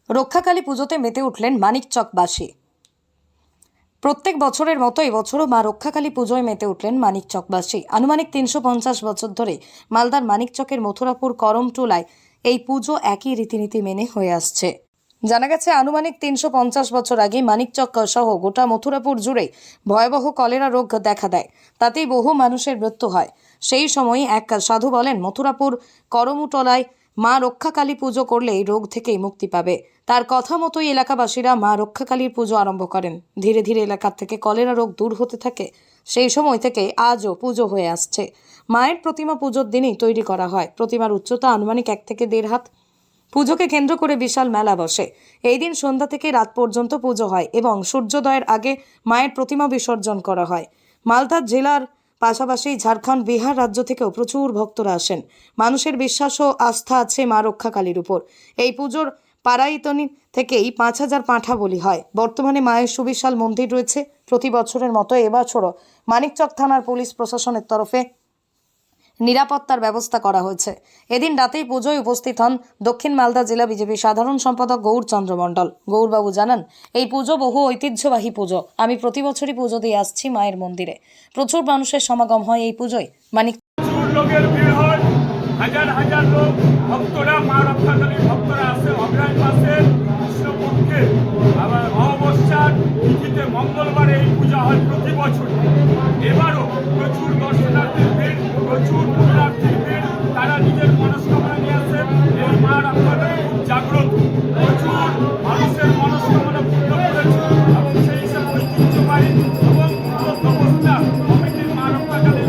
রক্ষাকালী পুজোতে মেতে উঠলেন মানিকচকবাসী। প্রত্যেক বছরের মতো এবছরও মা রক্ষাকালী পুজোয় মেতে উঠলেন মানিকচকবাসী। আনুমানিক 350 বছর ধরে মালদার মানিকচকের মথুরাপুর করমটোলায় এই পুজো একই রীতিনীতি মেনে হয়ে আসছে। জানা গেছে, আনুমানিক 350 বছর আগে মানিকচক সহ গোটা মথুরাপুর জুড়ে ভয়াবহ কলেরা রোগ দেখা দেয়। তাতেই বহু মানুষের মৃত্যু হয়। সেই সময় এক সাধু বলেন, মথুরাপুর করমটোলায় মা রক্ষাকালী পুজো করলে এই রোগ থেকেই মুক্তি পাবে। তার কথা মতোই এলাকাবাসীরা মা রক্ষাকালীর পুজো আরম্ভ করেন। ধীরে ধীরে এলাকার থেকে কলেরা রোগ দূর হতে থাকে। সেই সময় থেকে আজও পুজো হয়ে আসছে। মায়ের প্রতিমা পুজোর দিনই তৈরি করা হয়। প্রতিমার উচ্চতা আনুমানিক 1 থেকে 1.5 হাত। পুজোকে কেন্দ্র করে বিশাল মেলা বসে। এই দিন সন্ধ্যা থেকে রাত পর্যন্ত পুজো হয় এবং সূর্যোদয়ের আগে মায়ের প্রতিমা বিসর্জন করা হয়। মালদা জেলার পাশাপাশি ঝাড়খণ্ড, বিহার রাজ্য থেকেও প্রচুর ভক্তরা আসেন। মানুষের বিশ্বাস ও আস্থা আছে মা রক্ষাকালীর উপর। এই পুজোর পাড়াইতনি থেকেই 5000 পাঁঠা বলি হয়। বর্তমানে মায়ের সুবিশাল মন্দির রয়েছে। প্রতি বছরের মতো এবছরও মানিকচক থানার পুলিশ প্রশাসনের তরফে নিরাপত্তার ব্যবস্থা করা হয়েছে। এদিন রাতেই পুজোয় উপস্থিত হন দক্ষিণ মালদা জেলা বিজেপি সাধারণ সম্পাদক গৌরচন্দ্র মণ্ডল। গৌরবাবু জানান, এই পুজো বহু ঐতিহ্যবাহী পুজো। আমি প্রতি বছরই পুজো দিয়ে আসছি মায়ের মন্দিরে। প্রচুর মানুষের সমাগম হয় এই পুজোয়। লোকের ভিড় হয়, হাজার হাজার লোক ভক্তরা মা রক্ষাকালীর ভক্তরা আসে। অগ্রাণ মাসের কৃষ্ণপক্ষে আবার অমাবস্যার তিথিতে মঙ্গলবারে এই পূজা হয় প্রতি বছর। এবারও প্রচুর দর্শনার্থীর ভিড়, প্রচুর পুণ্যার্থীর ভিড়। তারা নিজের মনস্কামনা নিয়ে আসেন। এই মা রক্ষাকালী জাগ্রত, প্রচুর মানুষের মনস্কামনা পূর্ণ করেছে এবং সেই সব ঐতিহ্যবাহী এবং ব্যবস্থা কমিটির মা রক্ষাকালী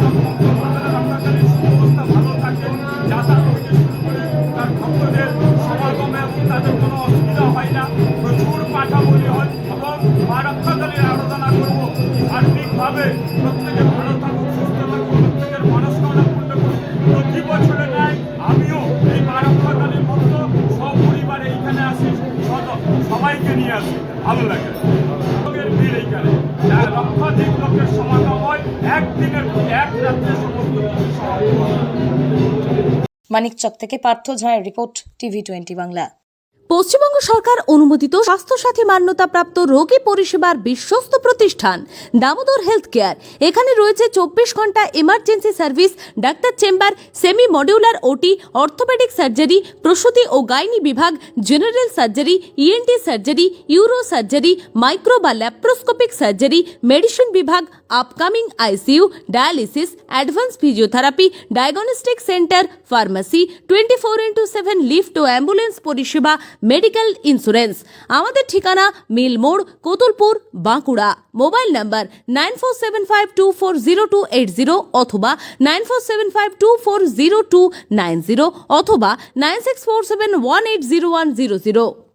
রক্ষাকালীর সুব্যবস্থা ভালো থাকে। যাতায়াত থেকে শুরু করে তার ভক্তদের সমাগমে এবং তাদের কোনো অসুবিধা হয় না। প্রচুর পাঠা বলি হয় এবং মা রক্ষাকালীর আরাধনা করবো সার্বিকভাবে প্রত্যেকে ভালো থাকুক, সুস্থ থাকুক, প্রত্যেকের মনস্কামনা পূর্ণ করুক। প্রতি বছরে নেয় আমিও এই মা রক্ষাকালীর ভক্ত সপরিবারে এইখানে আসি, সবাইকে নিয়ে আসি, ভালো লাগে। লোকের ভিড় এইখানে লক্ষাধিক লোকের সমাগম হয়। একদিনের এক রাত্রে সমস্ত কিছু সমাগম হয়। মানিকচক থেকে পার্থ ঝায়ের রিপোর্ট, TV20 বাংলা। পশ্চিমবঙ্গ সরকার অনুমোদিত স্বাস্থ্যসাথী মান্যতাপ্রাপ্ত রোগী পরিষেবার বিশ্বস্ত প্রতিষ্ঠান দামোদর হেলথ কেয়ার। এখানে রয়েছে 24 ঘন্টা emergency service, doctor chamber, semi modular OT, orthopaedic surgery, প্রসূতি ও গাইনি বিভাগ, general surgery, ENT surgery, uro surgery, micro বা ল্যাপ্রোস্কোপিক সার্জারি, মেডিসিন বিভাগ, upcoming ICU, dialysis, advance physiotherapy, diagnostic centre, pharmacy, 24x7 lift ও ambulance পরিষেবা, medical insurance. আমাদের ঠিকানা মিল মোড়, কোতুলপুর, বাঁকুড়া। মোবাইল নাম্বার 9475240280 অথবা 9475240290 অথবা 9647180100।